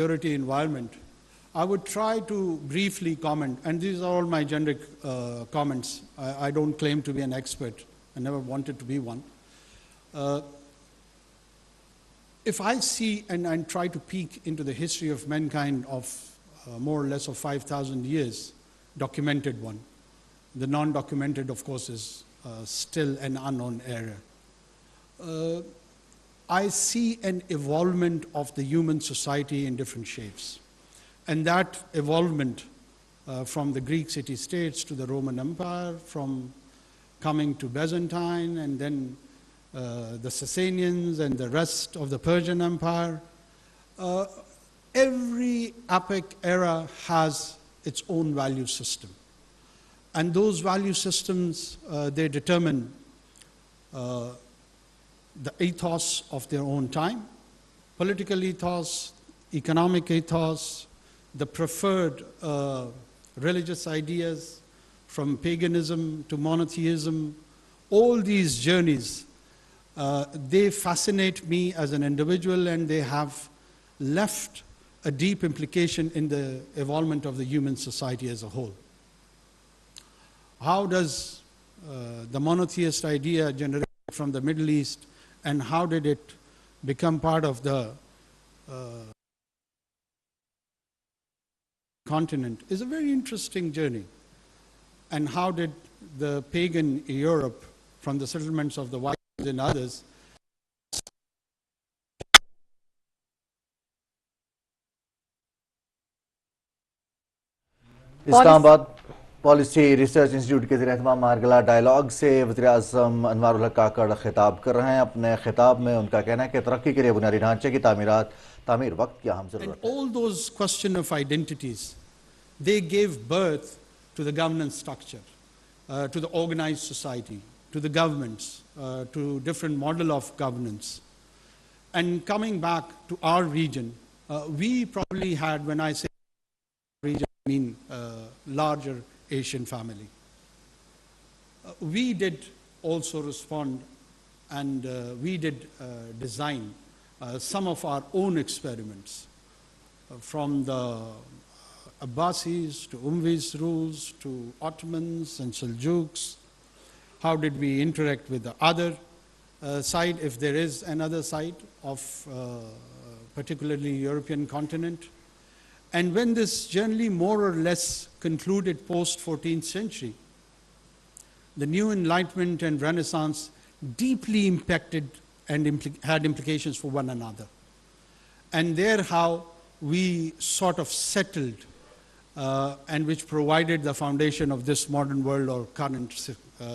security environment, I would try to briefly comment, and these are all my generic comments. I don't claim to be an expert. I never wanted to be one. If I see and try to peek into the history of mankind of more or less of 5,000 years, documented one. The non-documented, of course, is still an unknown area. I see an evolvement of the human society in different shapes. And that evolvement from the Greek city-states to the Roman Empire, from coming to Byzantine, and then the Sasanians and the rest of the Persian Empire. Every epic era has its own value system. And those value systems, they determine the ethos of their own time, political ethos, economic ethos, the preferred religious ideas, from paganism to monotheism. All these journeys, they fascinate me as an individual, and they have left a deep implication in the evolvement of the human society as a whole. How does the monotheist idea generate from the Middle East, and how did it become part of the continent is a very interesting journey. And how did the pagan Europe, from the settlements of the Vikings and others, Islamabad policy research institute के ज़रिए तमाम Margalla dialogue से वज़ीर-ए-आज़म अनवर हक काकड़ खिताब कर रहे हैं। अपने खिताब में उनका कहना है कि तरक्की के लिए बुनियादी ढांचे की तामीर वक्त की अहम ज़रूरत है। All those question of identities, they gave birth to the governance structure, to the organized society, to the governments, to different model of governance. And coming back to our region, we probably had, when I say region, I mean larger Asian family. We did also respond, and we did design some of our own experiments, from the Abbasis to Umayyads rules to Ottomans and Seljuks. How did we interact with the other side, if there is another side of particularly European continent? And when this journey more or less concluded post-14th century, the new Enlightenment and Renaissance deeply impacted and had implications for one another. And there how we sort of settled and which provided the foundation of this modern world or current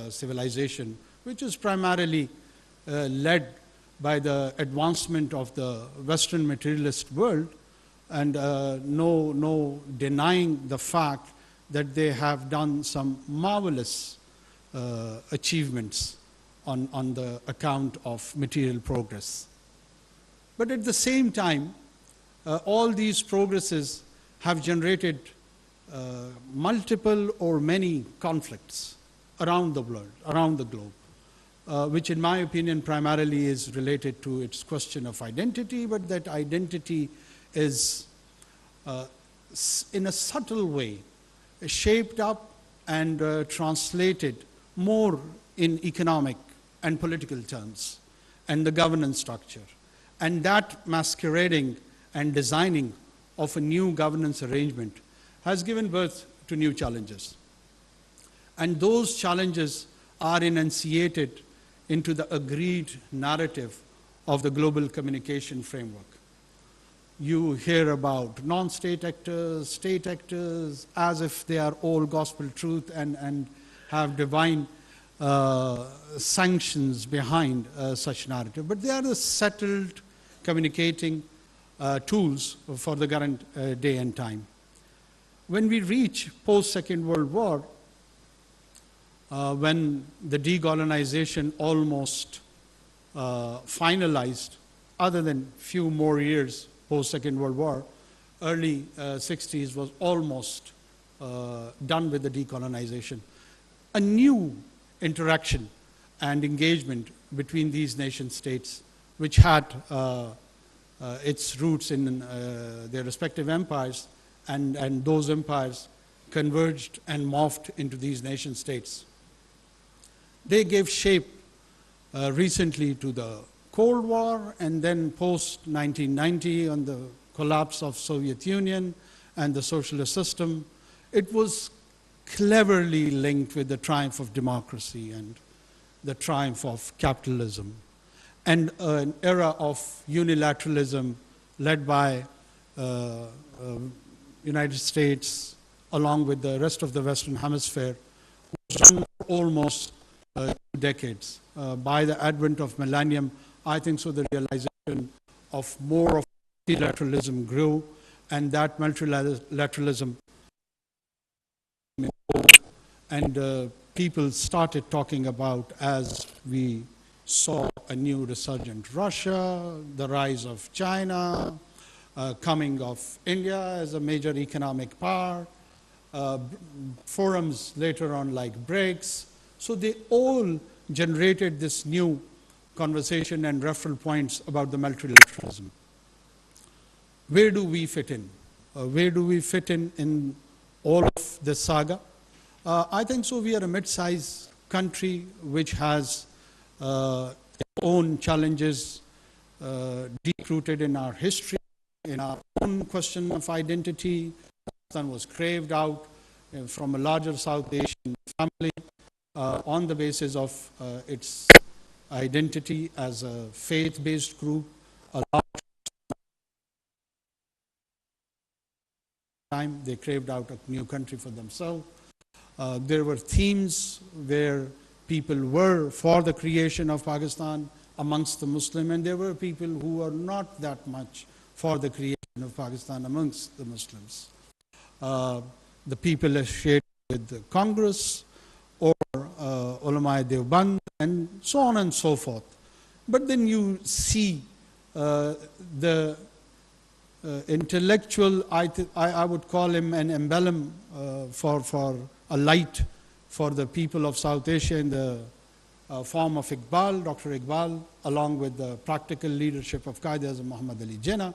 civilization, which is primarily led by the advancement of the Western materialist world, and no denying the fact that they have done some marvelous achievements on the account of material progress. But at the same time, all these progresses have generated multiple or many conflicts around the world, around the globe, which in my opinion primarily is related to its question of identity, but that identity is in a subtle way shaped up and translated more in economic and political terms and the governance structure. And that masquerading and designing of a new governance arrangement has given birth to new challenges. And those challenges are enunciated into the agreed narrative of the global communication framework. You hear about non-state actors, state actors, as if they are all gospel truth and have divine sanctions behind such narrative. But they are the settled communicating tools for the current day and time. When we reach post-Second World War, when the decolonization almost finalized, other than few more years post-Second World War, early 60s was almost done with the decolonization. A new interaction and engagement between these nation states, which had its roots in their respective empires, and those empires converged and morphed into these nation states. They gave shape recently to the Cold War, and then post-1990 on the collapse of Soviet Union and the socialist system. It was cleverly linked with the triumph of democracy and the triumph of capitalism, and an era of unilateralism led by United States along with the rest of the Western Hemisphere, who's run almost 2 decades. By the advent of millennium, I think so the realization of more of multilateralism grew, and that multilateralism and people started talking about, as we saw a new resurgent Russia, the rise of China, coming of India as a major economic power, forums later on like BRICS. So they all generated this new conversation and referral points about the multilateralism. Where do we fit in? Where do we fit in all of this saga? I think so we are a mid-sized country which has its own challenges deep-rooted in our history, in our own question of identity. Pakistan was craved out from a larger South Asian family on the basis of its identity as a faith-based group. A large time they craved out a new country for themselves. There were themes where people were for the creation of Pakistan amongst the Muslim, and there were people who were not that much for the creation of Pakistan amongst the Muslims. The people associated with the Congress or Ulama Deoband and so on and so forth. But then you see the intellectual, I would call him an emblem for a light for the people of South Asia in the form of Iqbal, Dr. Iqbal, along with the practical leadership of Qaid-e-Azam Muhammad Ali Jinnah,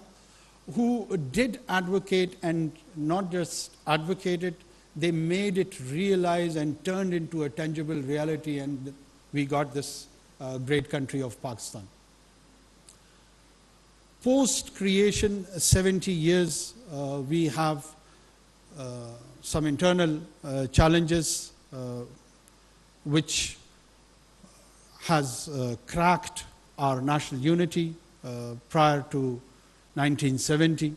who did advocate, and not just advocated, they made it realize and turned into a tangible reality, and we got this great country of Pakistan. Post-creation, 70 years, we have some internal challenges which has cracked our national unity. Prior to 1970,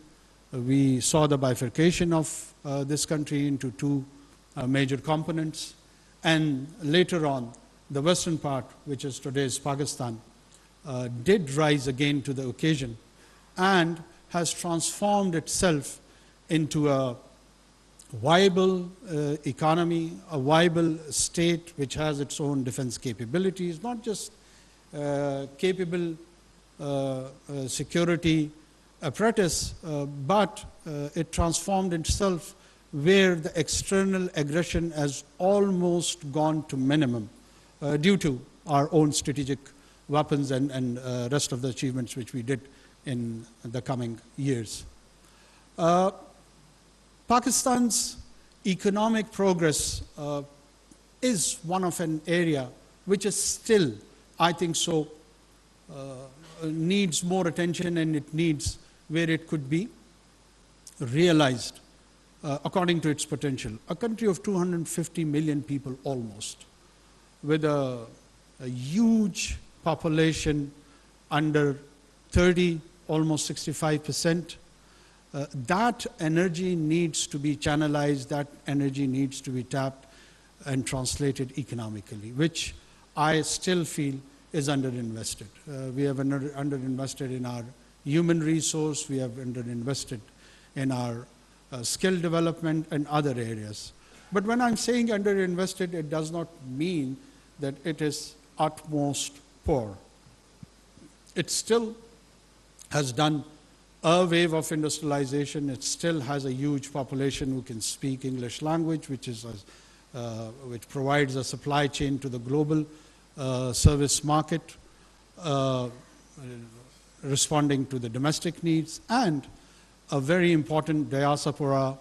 we saw the bifurcation of this country into two major components, and later on the western part, which is today's Pakistan, did rise again to the occasion and has transformed itself into a viable economy, a viable state which has its own defense capabilities, not just capable security apparatus, but it transformed itself where the external aggression has almost gone to minimum due to our own strategic weapons and rest of the achievements which we did in the coming years. Pakistan's economic progress is one of an area which is still, I think so, needs more attention, and it needs where it could be realized according to its potential. A country of 250 million people almost, with a huge population under 30, almost 65%. That energy needs to be channelized, that energy needs to be tapped and translated economically, which I still feel is underinvested. We have underinvested in our human resource, we have underinvested in our skill development and other areas. But when I'm saying underinvested, it does not mean that it is utmost poor. It still has done a wave of industrialization. It still has a huge population who can speak English language, which provides a supply chain to the global service market. responding to the domestic needs, and a very important diaspora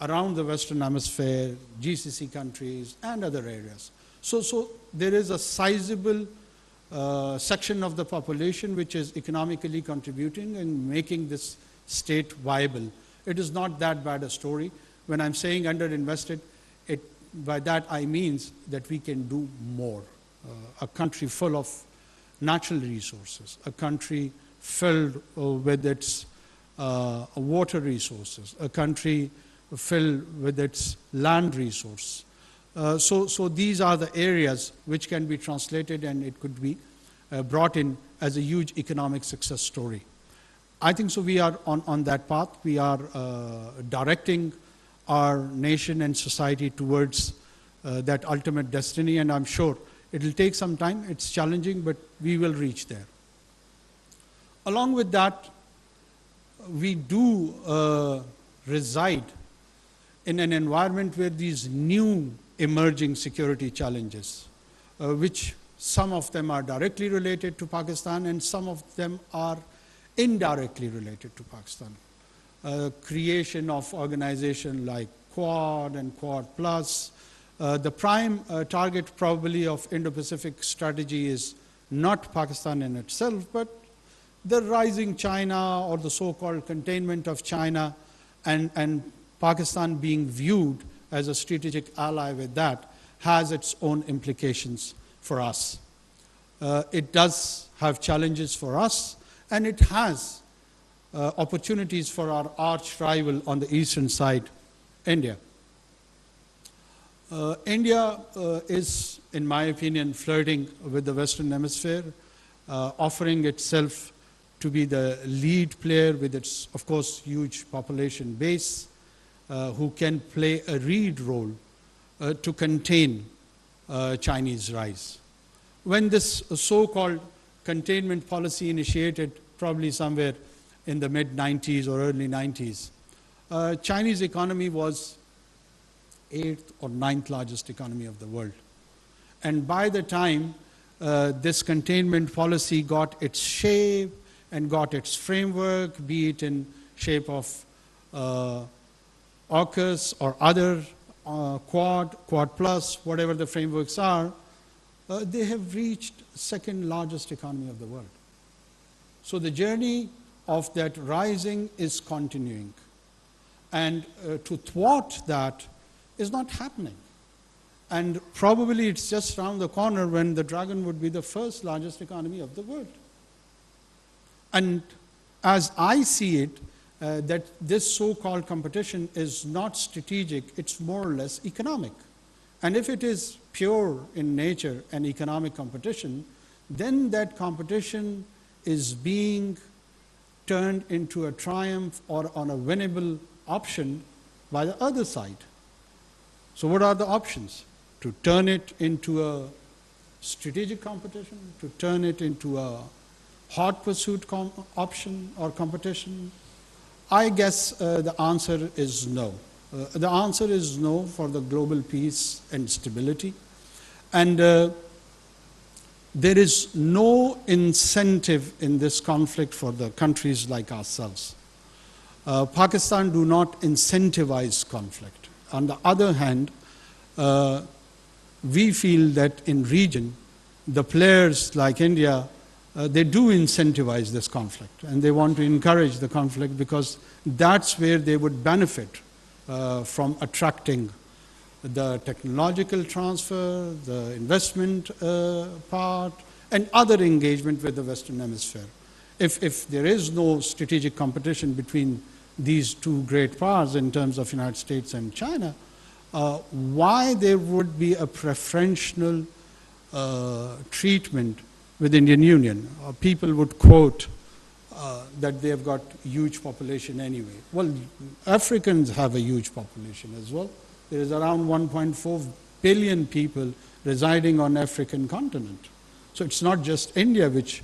around the Western Hemisphere, GCC countries, and other areas. So there is a sizable section of the population which is economically contributing and making this state viable. It is not that bad a story. When I'm saying underinvested, by that I mean that we can do more. A country full of natural resources, a country filled with its water resources, a country filled with its land resource. So these are the areas which can be translated, and it could be brought in as a huge economic success story. I think so we are on that path. We are directing our nation and society towards that ultimate destiny, and I'm sure it will take some time. It's challenging, but we will reach there. Along with that, we do reside in an environment where these new emerging security challenges, which some of them are directly related to Pakistan and some of them are indirectly related to Pakistan. Creation of organizations like Quad and Quad Plus. The prime target probably of Indo-Pacific strategy is not Pakistan in itself, but the rising China, or the so-called containment of China, and Pakistan being viewed as a strategic ally with that has its own implications for us. It does have challenges for us, and it has opportunities for our arch rival on the eastern side, India. India is, in my opinion, flirting with the Western Hemisphere, offering itself to be the lead player with its, of course, huge population base, who can play a lead role to contain Chinese rise. When this so-called containment policy initiated, probably somewhere in the mid-90s or early 90s, Chinese economy was 8th or 9th largest economy of the world. And by the time this containment policy got its shape and got its framework, be it in shape of AUKUS or other Quad Plus, whatever the frameworks are, they have reached second largest economy of the world. So the journey of that rising is continuing. And to thwart that is not happening. And probably it's just around the corner when the dragon would be the first largest economy of the world. And as I see it, that this so-called competition is not strategic, it's more or less economic. And if it is pure in nature and economic competition, then that competition is being turned into a triumph or on a winnable option by the other side. So what are the options? To turn it into a strategic competition, to turn it into a hot pursuit option or competition? I guess the answer is no. The answer is no for the global peace and stability. And there is no incentive in this conflict for the countries like ourselves. Pakistan do not incentivize conflict. On the other hand, we feel that in region, the players like India, they do incentivize this conflict, and they want to encourage the conflict because that's where they would benefit from attracting the technological transfer, the investment part, and other engagement with the Western Hemisphere. If there is no strategic competition between these two great powers in terms of United States and China, why there would be a preferential treatment with Indian Union? People would quote that they have got huge population anyway. Well, Africans have a huge population as well. There is around 1.4 billion people residing on African continent. So it's not just India which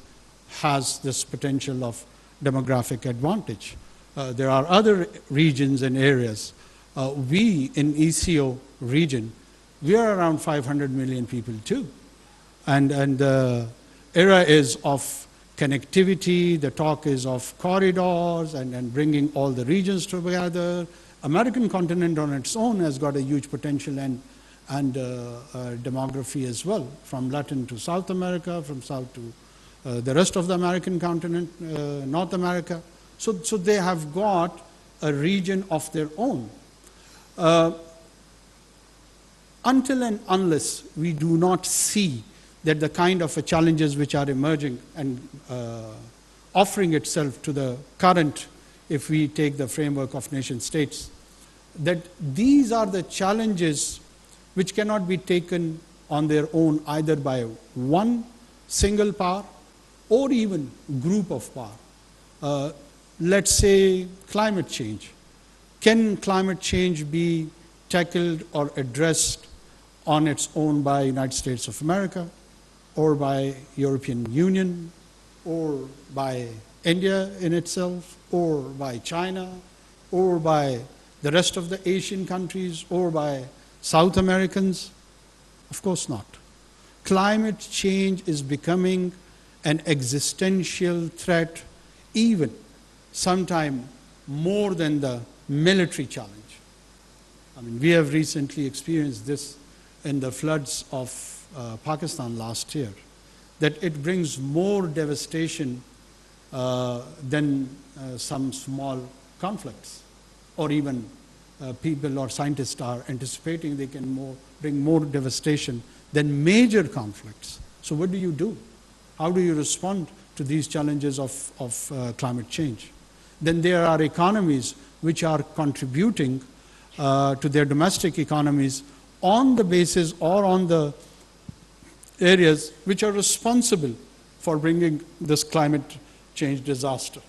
has this potential of demographic advantage. There are other regions and areas. We in ECO region, we are around 500 million people too. And the era is of connectivity, the talk is of corridors and bringing all the regions together. American continent on its own has got a huge potential and demography as well, from Latin to South America, from South to the rest of the American continent, North America. So they have got a region of their own. Until and unless we do not see that the kind of challenges which are emerging and offering itself to the current, if we take the framework of nation states, that these are the challenges which cannot be taken on their own either by one single power or even group of power. Let's say climate change. Can climate change be tackled or addressed on its own by United States of America, or by European Union, or by India in itself, or by China, or by the rest of the Asian countries, or by South Americans? Of course not. Climate change is becoming an existential threat, even sometime more than the military challenge. I mean, we have recently experienced this in the floods of Pakistan last year, that it brings more devastation than some small conflicts, or even people or scientists are anticipating they can bring more devastation than major conflicts. So what do you do? How do you respond to these challenges of climate change? Then there are economies which are contributing to their domestic economies on the basis or on the areas which are responsible for bringing this climate change disaster.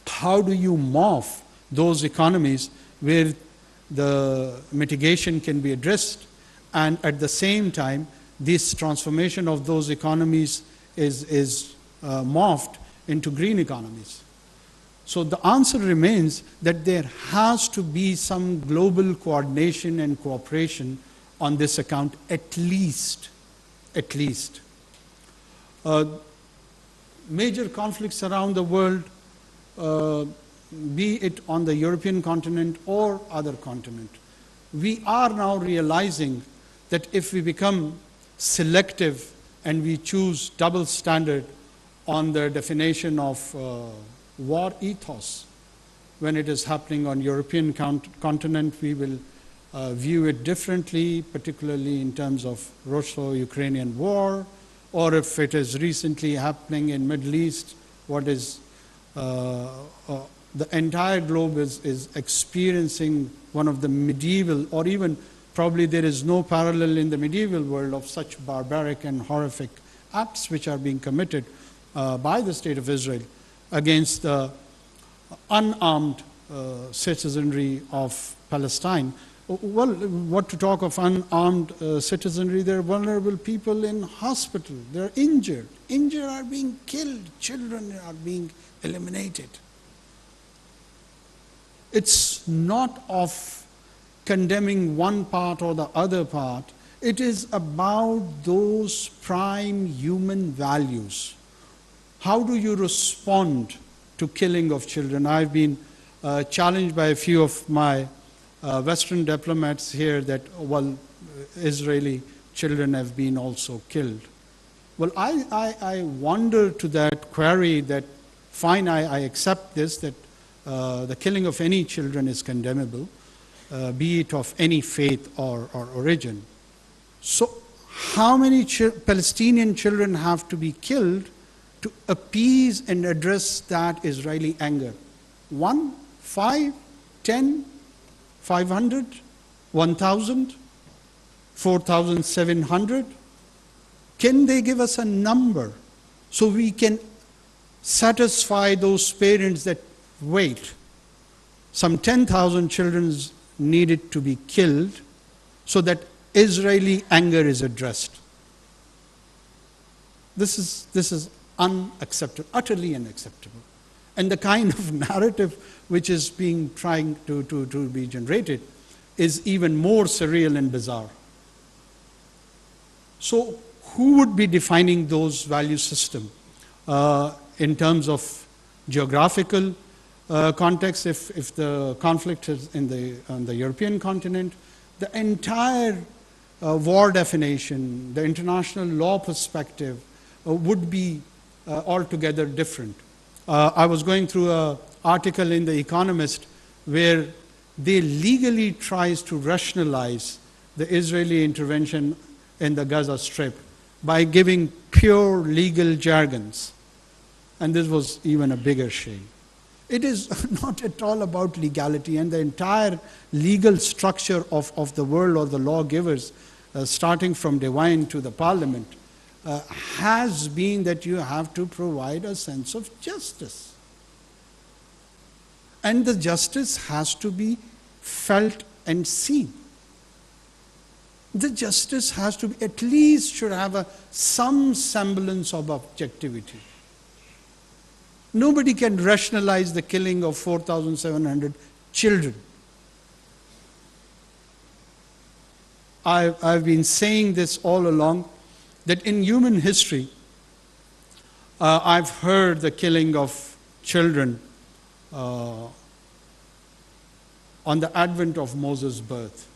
How do you morph those economies where the mitigation can be addressed, and at the same time this transformation of those economies is morphed into green economies? So the answer remains that there has to be some global coordination and cooperation on this account, at least. Major conflicts around the world, be it on the European continent or other continent, we are now realizing that if we become selective and we choose double standard on the definition of war ethos, when it is happening on European continent, we will view it differently, particularly in terms of Russo-Ukrainian war, or if it is recently happening in Middle East, what is the entire globe is experiencing one of the medieval, or even probably there is no parallel in the medieval world of such barbaric and horrific acts which are being committed by the State of Israel against the unarmed citizenry of Palestine. Well, what to talk of unarmed citizenry? There are vulnerable people in hospital. They're injured. Injured are being killed. Children are being eliminated. It's not of condemning one part or the other part. It is about those prime human values. How do you respond to killing of children? I've been challenged by a few of my Western diplomats here that, well, Israeli children have been also killed. Well, I wonder to that query that, fine, I accept this, that the killing of any children is condemnable, be it of any faith or origin. So how many Palestinian children have to be killed to appease and address that Israeli anger? 1, 5, 10, 500, 1,000, 4,700? Can they give us a number so we can satisfy those parents that, wait, some 10,000 children needed to be killed so that Israeli anger is addressed? This is unacceptable, utterly unacceptable. And the kind of narrative which is being trying to be generated is even more surreal and bizarre. So who would be defining those value system? in terms of geographical context, if the conflict is on the European continent, the entire war definition, the international law perspective would be altogether different. I was going through an article in The Economist where they legally tries to rationalize the Israeli intervention in the Gaza Strip by giving pure legal jargons. And this was even a bigger shame. It is not at all about legality, and the entire legal structure of the world or the lawgivers, starting from divine to the parliament, has been that you have to provide a sense of justice. And the justice has to be felt and seen. The justice has to be, at least should have some semblance of objectivity. Nobody can rationalize the killing of 4,700 children. I've been saying this all along, that in human history, I've heard the killing of children on the advent of Moses' birth.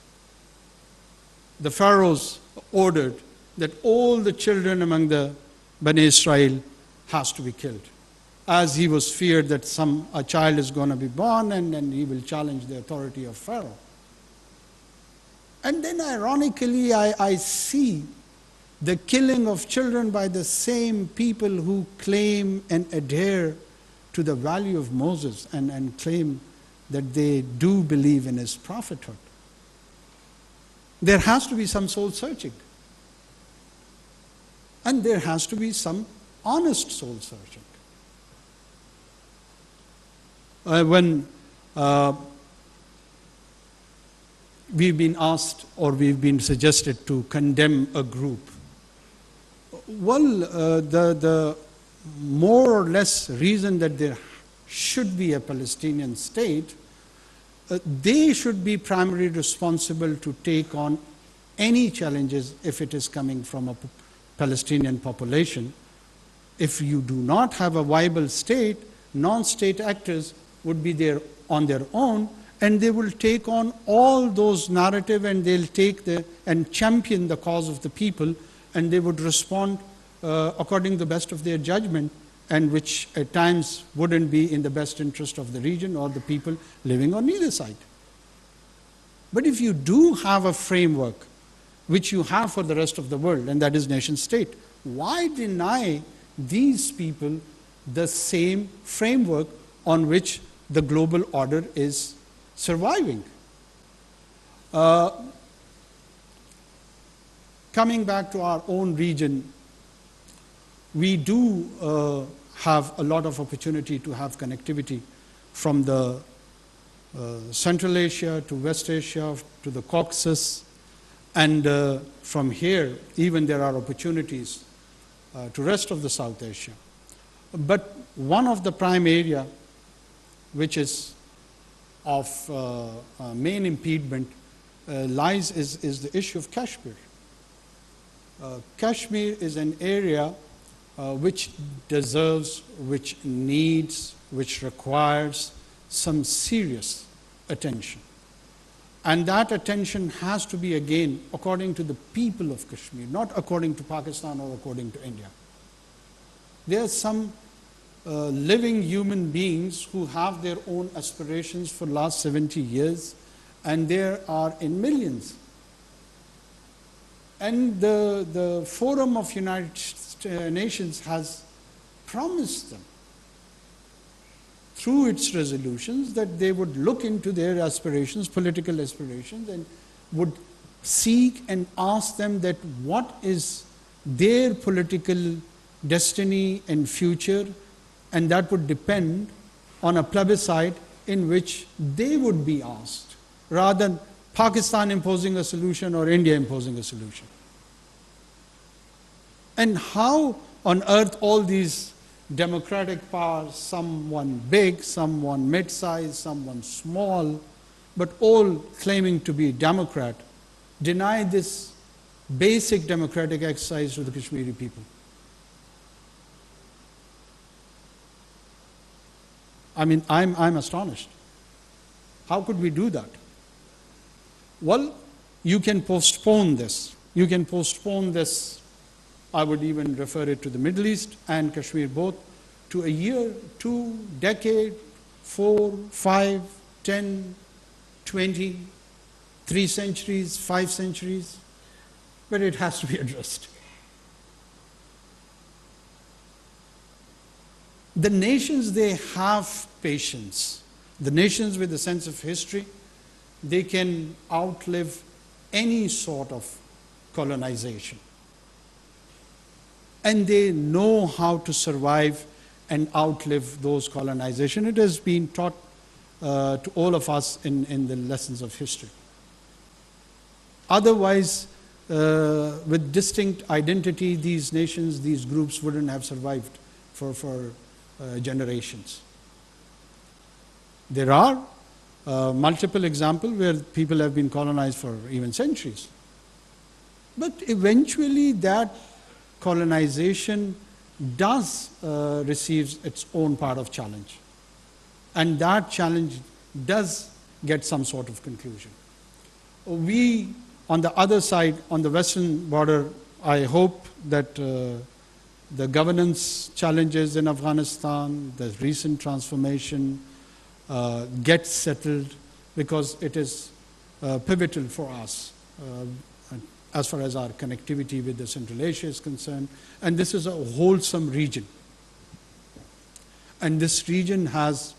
The pharaohs ordered that all the children among the Bani Israel has to be killed, as he was feared that a child is going to be born and he will challenge the authority of Pharaoh. And then ironically, I see the killing of children by the same people who claim and adhere to the value of Moses and claim that they do believe in his prophethood. There has to be some soul searching. And there has to be some honest soul searching. When we've been asked or we've been suggested to condemn a group, well, the more or less reason that there should be a Palestinian state, they should be primarily responsible to take on any challenges if it is coming from a Palestinian population. If you do not have a viable state, non-state actors would be there on their own, and they will take on all those narrative, and they'll take and champion the cause of the people, and they would respond according to the best of their judgment, and which at times wouldn't be in the best interest of the region or the people living on either side. But if you do have a framework, which you have for the rest of the world, and that is nation state, why deny these people the same framework on which the global order is surviving? Coming back to our own region, we do have a lot of opportunity to have connectivity from the Central Asia to West Asia to the Caucasus, and from here even there are opportunities to rest of the South Asia. But one of the prime area which is of main impediment is the issue of Kashmir. Kashmir is an area which deserves, which needs, which requires some serious attention. And that attention has to be, again, according to the people of Kashmir, not according to Pakistan or according to India. There are some living human beings who have their own aspirations for the last 70 years, and there are in millions. And the Forum of United Nations has promised them through its resolutions that they would look into their aspirations, political aspirations, and would seek and ask them that what is their political destiny and future, and that would depend on a plebiscite in which they would be asked, rather than Pakistan imposing a solution or India imposing a solution. And how on earth all these democratic powers, someone big, someone mid-sized, someone small, but all claiming to be Democrat, deny this basic democratic exercise to the Kashmiri people? I mean, I'm astonished. How could we do that? Well, you can postpone this. You can postpone this, I would even refer it to the Middle East and Kashmir both, to a year, 2 decade, 4, 5, 10, 20, 3 centuries, 5 centuries, but it has to be addressed. The nations, they have patience. The nations with a sense of history, they can outlive any sort of colonization. And they know how to survive and outlive those colonization. It has been taught to all of us in the lessons of history. Otherwise, with distinct identity, these nations, these groups wouldn't have survived for generations. There are multiple examples where people have been colonized for even centuries. But eventually that colonization does receive its own part of challenge. And that challenge does get some sort of conclusion. We, on the other side, on the western border, I hope that the governance challenges in Afghanistan, the recent transformation, get settled, because it is pivotal for us as far as our connectivity with the Central Asia is concerned. And this is a wholesome region. And this region has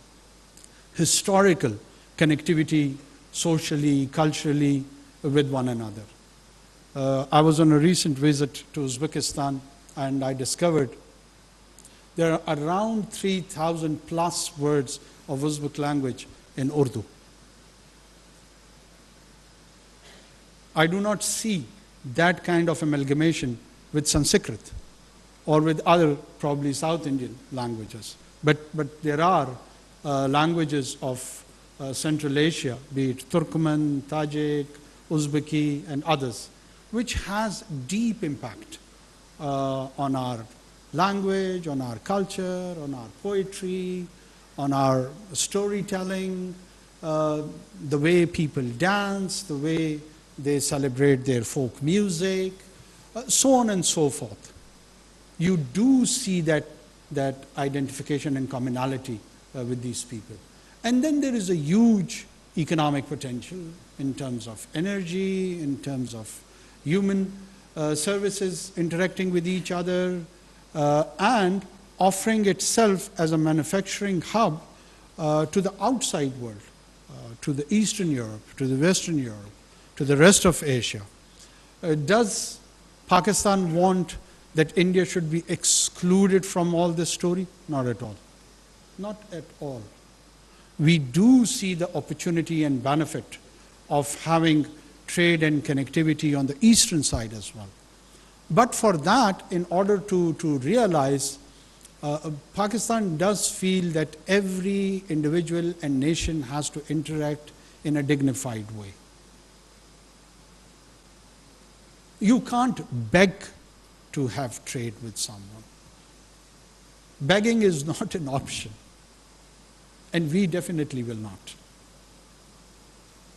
historical connectivity socially, culturally, with one another. I was on a recent visit to Uzbekistan, and I discovered there are around 3,000 plus words of Uzbek language in Urdu. I do not see that kind of amalgamation with Sanskrit or with other probably South Indian languages. But there are languages of Central Asia, be it Turkmen, Tajik, Uzbeki, and others, which has deep impact on our language, on our culture, on our poetry, on our storytelling, the way people dance, the way they celebrate their folk music, so on and so forth. You do see that identification and commonality with these people. And then there is a huge economic potential in terms of energy, in terms of human services interacting with each other, and offering itself as a manufacturing hub to the outside world, to the Eastern Europe, to the Western Europe, to the rest of Asia. Does Pakistan want that India should be excluded from all this story? Not at all. Not at all. We do see the opportunity and benefit of having trade and connectivity on the eastern side as well. But for that, in order to realize, Pakistan does feel that every individual and nation has to interact in a dignified way. You can't beg to have trade with someone. Begging is not an option, and we definitely will not.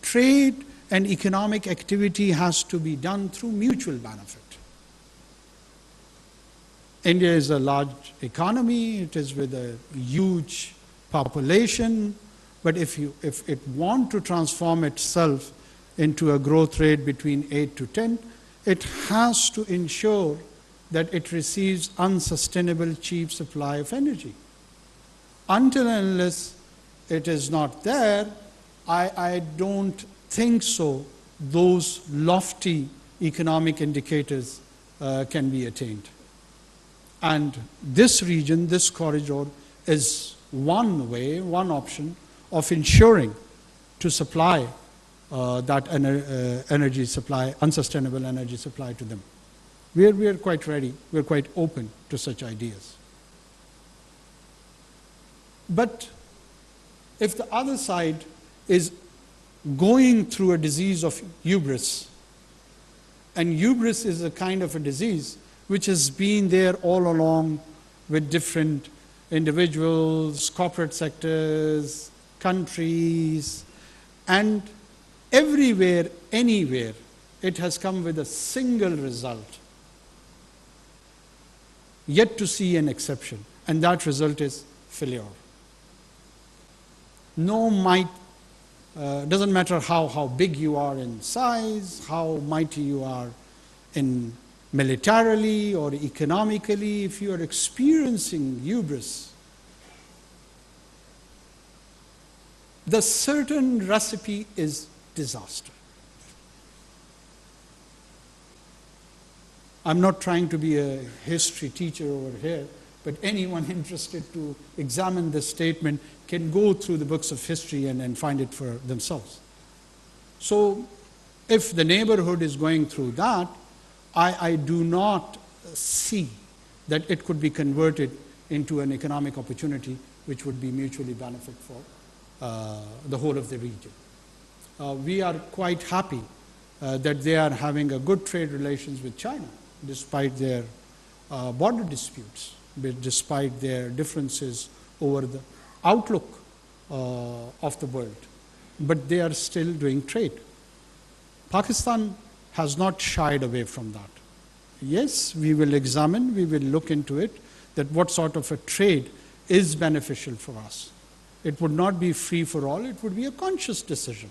Trade and economic activity has to be done through mutual benefit. India is a large economy, it is with a huge population, but if it wants to transform itself into a growth rate between 8 to 10, it has to ensure that it receives unsustainable cheap supply of energy. Until and unless it is not there, I don't think so those lofty economic indicators can be attained. And this region, this corridor, is one way, one option of ensuring to supply that energy supply, unsustainable energy supply to them. We are quite ready, we are quite open to such ideas. But if the other side is going through a disease of hubris, and hubris is a kind of a disease which has been there all along with different individuals, corporate sectors, countries, and everywhere, anywhere, it has come with a single result. Yet to see an exception, and that result is failure. No might, doesn't matter how big you are in size, how mighty you are in militarily or economically, if you are experiencing hubris, the certain recipe is disaster. I'm not trying to be a history teacher over here, but anyone interested to examine this statement can go through the books of history and find it for themselves. So if the neighborhood is going through that, I do not see that it could be converted into an economic opportunity which would be mutually benefit for the whole of the region. We are quite happy that they are having a good trade relations with China, despite their border disputes, despite their differences over the outlook of the world. But they are still doing trade. Pakistan has not shied away from that. Yes, we will examine, we will look into it, that what sort of a trade is beneficial for us. It would not be free for all, it would be a conscious decision.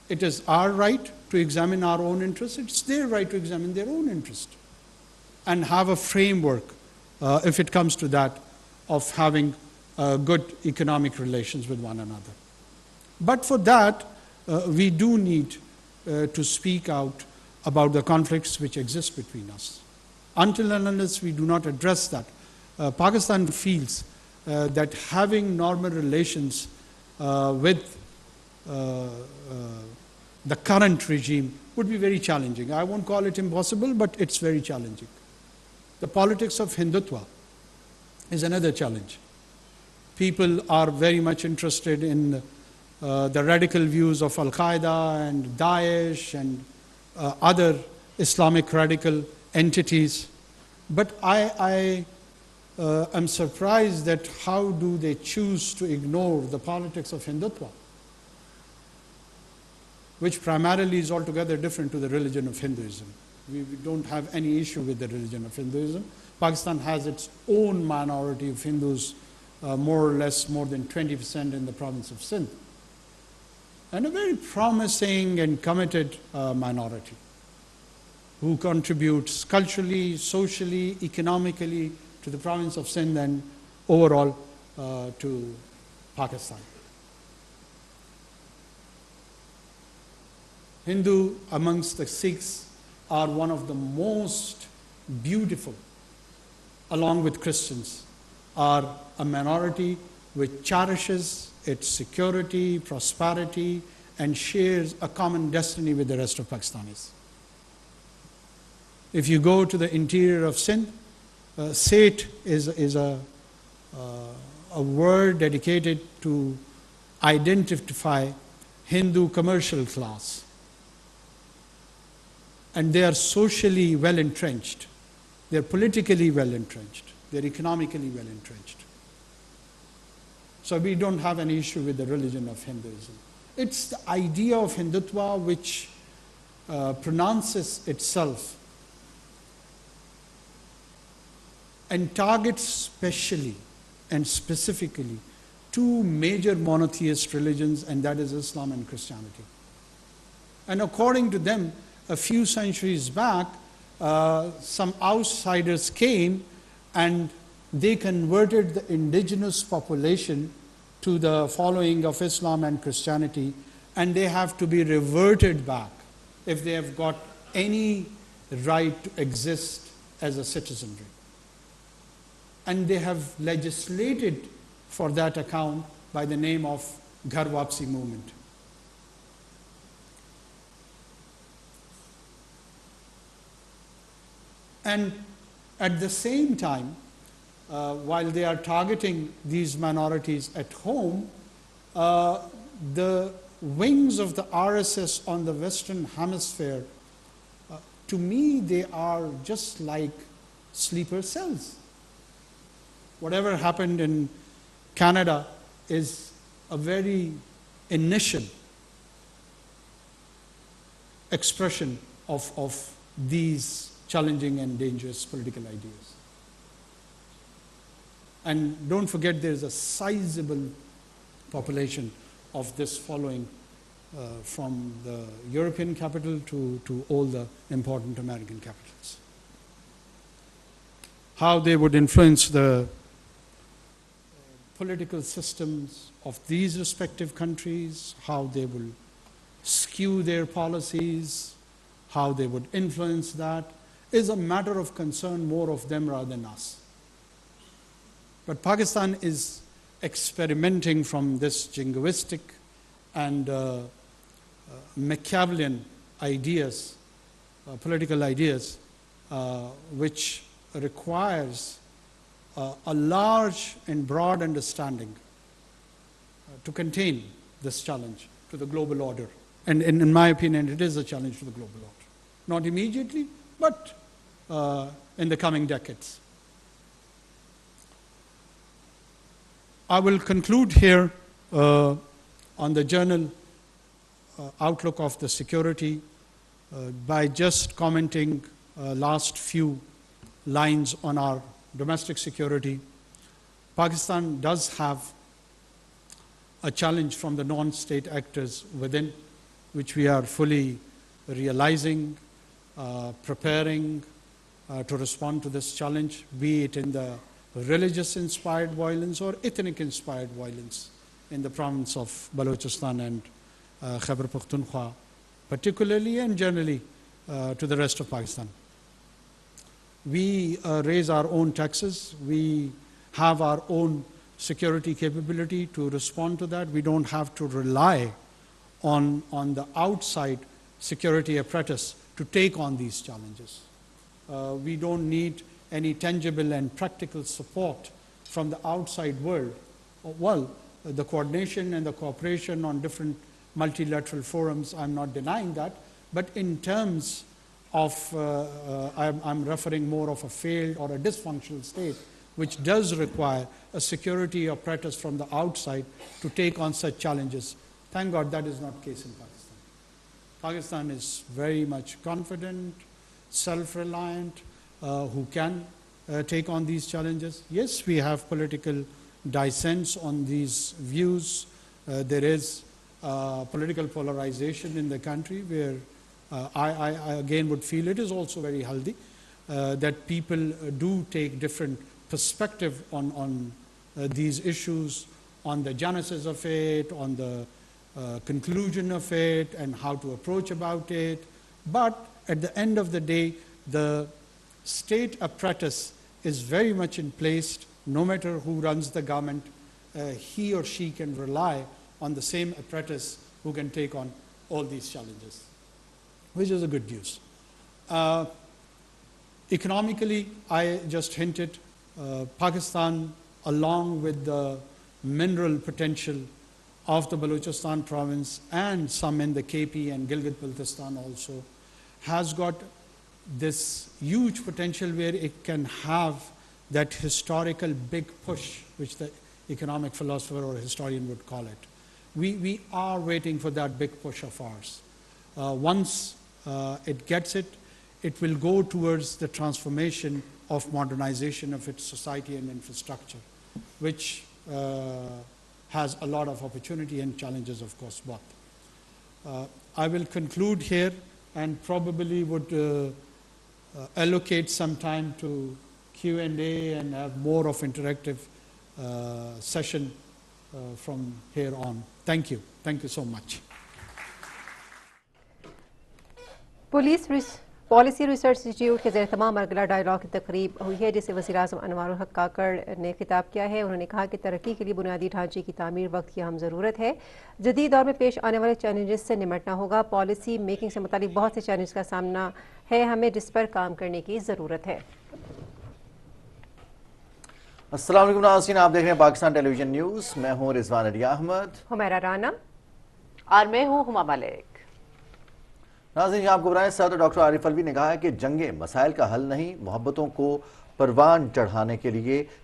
It is our right to examine our own interests, it's their right to examine their own interest and have a framework, if it comes to that, of having good economic relations with one another. But for that, we do need to speak out about the conflicts which exist between us. Until and unless we do not address that, Pakistan feels that having normal relations with the current regime would be very challenging. I won't call it impossible, but it's very challenging. The politics of Hindutva is another challenge. People are very much interested in the radical views of Al-Qaeda and Daesh and other Islamic radical entities. But I am surprised that how do they choose to ignore the politics of Hindutva, which primarily is altogether different to the religion of Hinduism. We don't have any issue with the religion of Hinduism. Pakistan has its own minority of Hindus, more or less more than 20% in the province of Sindh, and a very promising and committed minority who contributes culturally, socially, economically to the province of Sindh and overall to Pakistan. Hindu amongst the Sikhs are one of the most beautiful, along with Christians, are a minority which cherishes its security, prosperity, and shares a common destiny with the rest of Pakistanis. If you go to the interior of Sindh, Seth is a word dedicated to identify Hindu commercial class. And they are socially well entrenched, they are politically well entrenched, they are economically well entrenched. So we don't have any issue with the religion of Hinduism. It's the idea of Hindutva which pronounces itself and targets specially and specifically two major monotheist religions, and that is Islam and Christianity. And according to them, a few centuries back, some outsiders came and they converted the indigenous population to the following of Islam and Christianity, and they have to be reverted back if they have got any right to exist as a citizenry. And they have legislated for that account by the name of Ghar Wapsi movement. And at the same time, while they are targeting these minorities at home, the wings of the RSS on the Western Hemisphere, to me, they are just like sleeper cells. whatever happened in Canada is a very initial expression of these challenging and dangerous political ideas. And don't forget, there is a sizable population of this following from the European capital to all the important American capitals. How they would influence the political systems of these respective countries, how they will skew their policies, how they would influence that, is a matter of concern more of them rather than us. But Pakistan is experimenting from this jingoistic and Machiavellian ideas, political ideas, which requires a large and broad understanding to contain this challenge to the global order. And in my opinion, it is a challenge to the global order. Not immediately, but in the coming decades. I will conclude here on the general outlook of the security by just commenting last few lines on our domestic security. Pakistan does have a challenge from the non-state actors within, which we are fully realizing, preparing to respond to this challenge, be it in the religious-inspired violence or ethnic-inspired violence in the province of Balochistan and Khyber Pakhtunkhwa, particularly and generally to the rest of Pakistan. We raise our own taxes. We have our own security capability to respond to that. We don't have to rely on the outside security apparatus to take on these challenges. We don't need any tangible and practical support from the outside world. Well, the coordination and the cooperation on different multilateral forums, I'm not denying that, but in terms of, I'm referring more of a failed or a dysfunctional state, which does require a security apparatus from the outside to take on such challenges. Thank God that is not the case in Pakistan. Pakistan is very much confident, self-reliant, who can take on these challenges. Yes, we have political dissents on these views. There is political polarization in the country where I again would feel it is also very healthy that people do take different perspective on these issues, on the genesis of it, on the conclusion of it, and how to approach about it. But at the end of the day, the state apparatus is very much in place. No matter who runs the government, he or she can rely on the same apparatus who can take on all these challenges, which is a good news. Economically, I just hinted, Pakistan, along with the mineral potential of the Balochistan province and some in the KP and Gilgit-Baltistan also, has got this huge potential where it can have that historical big push, which the economic philosopher or historian would call it. We are waiting for that big push of ours. Once it gets it, it will go towards the transformation of modernization of its society and infrastructure, which has a lot of opportunity and challenges, of course, both. I will conclude here and probably would allocate some time to Q&A and have more of interactive session from here on. Thank you. Thank you so much. Policy research institute के ज़ेर तमाम Margalla dialogue की तकरीब हुई है, जिसे वज़ीर-ए-आज़म अनवर हक काकड़ ने खिताब किया है। उन्होंने कहा कि तरक्की के लिए बुनियादी ढांचे की तामीर वक्त की अहम ज़रूरत है। जदीद दौर में पेश आने वाले चैलेंजेस से निमटना होगा। पॉलिसी मेकिंग से मुतालिक बहुत से चैलेंज का सामना है, हमें जिस पर काम करने की ज़रूरत है। अस्सलाम वालेकुम नाज़रीन, आप देख रहे हैं पाकिस्तान टेलीविजन न्यूज़। मैं हूँ रिजवान अली अहमद, हुमैरा राना और मैं हूँ हुमा मलिक। नाज़रीन, आपको बताएं, सदर डॉक्टर आरिफ अलवी ने कहा है कि जंगें मसाइल का हल नहीं, मोहब्बतों को परवान चढ़ाने के लिए